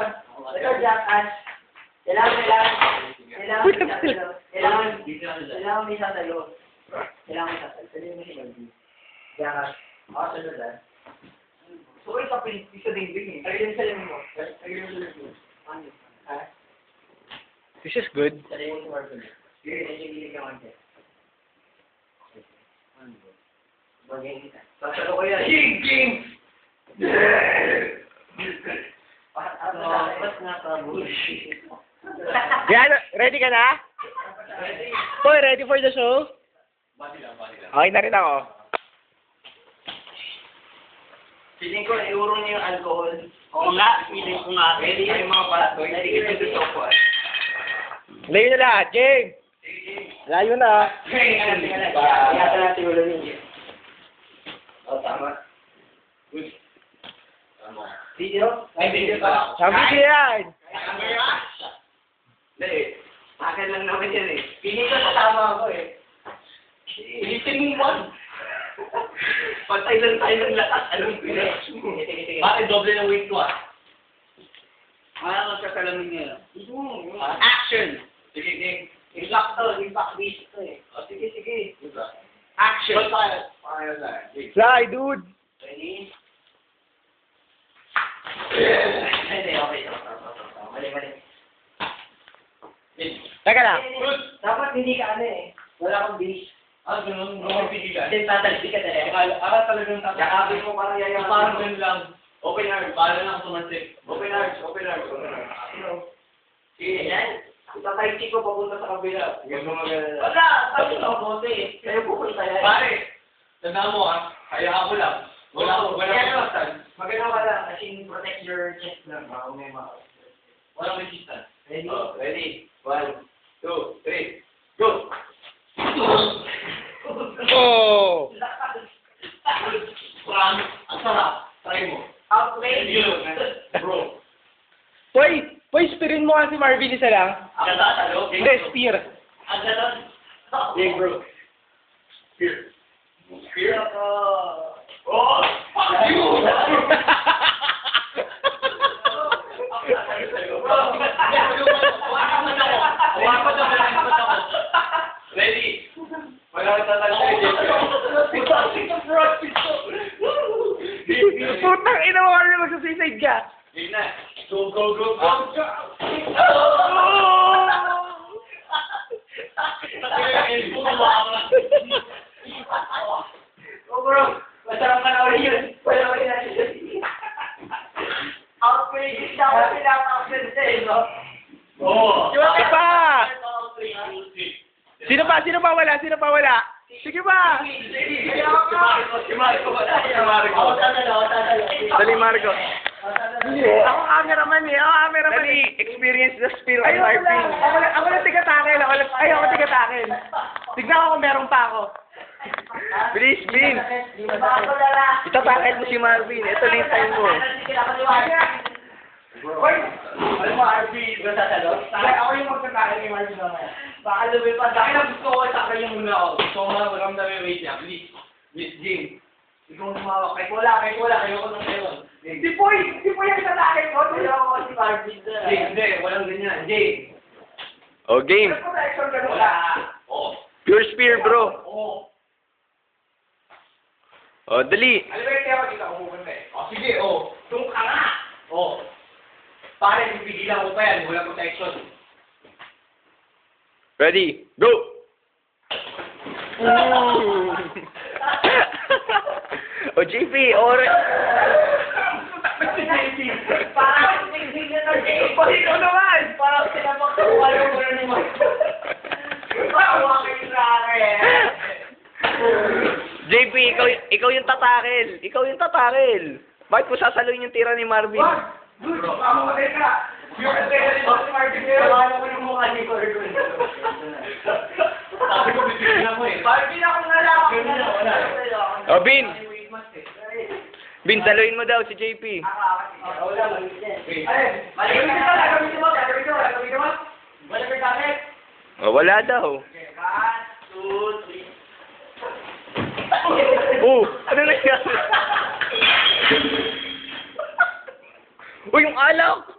Ito, jackass. Kailangan may sasalo. Sabihin mo si Marvin. Jackass. Ako sunod ah. So, ito pa isa din eh. Tagilin sa limit mo. Ano? Ha? This is good. Sabihin mo si Marvin. Hindi ka man siya. Bagay kita. Sasalo ko yan. King! Ba't naka-bullshit? Yan, ready ka na? Boy, ready for the show? Bati lang. Okay na rin ako. Feeling ko, iurong niyo yung alcohol. Oo nga, feeling ko nga. Ready yung mga patoy. Ready yung gusto ko. Layo na lahat, Jake! Layo na. Ingatan natin ulo ninyo. Tama. Video? Ay, video pa. Sabi ko yan! Hindi. Akin lang naman yan eh. Piling ko kasama ako eh. Listening one. Patay lang tayo ng lakas. Anong pilis mo? Bakit doble ng weight ko ah? Ano ang kasalamin niya? Action! Sige, game. Impact to. Impact based to eh. O sige. Action! Fly, dude! Ready? Hindi, okay. Mali. Teka lang. Dapat hindi ka ano eh. Wala kang base. Ganun. Mapigilan. Then tatalsik ka talaga. Talagang Yakapin mo parang yayaman. Parang ganun lang. Open heart. Paano lang tumansik? Open arms. Sige, yan. Itatay ko papunta sa kabila. Wala! Sabi ko ako eh. Kayo pupunta yan. Pare! Tanda mo ah. Hayaan ko lang. Wala makasal. Maganda ka lang. Kasi protect your chest lang. Baka may Walang resistance. Ready? Ready? 1, 2, 3, go! Oh! Ang sarap. Try mo. Outplay! Bro. Boy, spearin mo kasi Marvin isa lang. Ang tatalo. Hindi, spear. Ang ganon. Big bro. Fear? Oh! Fuck you! Ready? Wala ka tatalo. Putang ina mo, Marvin, magsa-suicide ka. Game na. Go! Oh bro, masarap ka na ulit yun. Wala ko yun. Outplay, dapat pinaka-outplay sa'yo, no? Oo. Sige pa! Sino pa wala? Sige pa! Si Marco. Ako tatalo. Dali, Marco. Ako cameraman eh. Dali, experience the spill of Marvin. Ako lang tiga-tackle. Ako tiga-tackle. Tignan ko kung meron pa ako. Bilis, Bin. Itatakil mo si Marvin. Ito na yung time mo. Hoy! Alam mo, RP, ba tatalo? Ako yung magtatakil kay Marvin mamaya. Baka lumipad. Dahil na gusto ko sa kanya muna ako. Gusto ko maramdaman yung weight niya. Please, Jim. Ikaw sumawak. Kahit wala. Ayoko nang kayo. Si Poy ang tatakil ko. Ayoko ko si Marvin. Jim, hindi. Walang ganyan. Jim. Oh, game. Wala. Oo. Pure spear, bro. Oo. Oh, dali. Alam mo yung kaya dito ako pupunta eh. O, sige, o. Tung ka nga. O. Pare, pipigilan ko pa yan. Walang protection. Ready, go! O, JP, Parang tingnan ng Poy. Ikaw naman. Parang sinabak sa wala mo na naman. Parang kayo sa akin. JP, ikaw yung tatakil. Bakit mo sasaluin yung tira ni Marvin? Dude, mamamatay ka. Yung kasi si Marvin pero wala ko yung mukha ni Corgon. Sabi ko, pipigilan mo eh. Marvin ako na lang. O, Bin, saluin mo daw si JP. Wala, maliit yan. Maliit ka na, gamitin mo. Wala ka gamit. O, wala daw. 1, 2, 3. Ano nangyari? Uy, yung alak!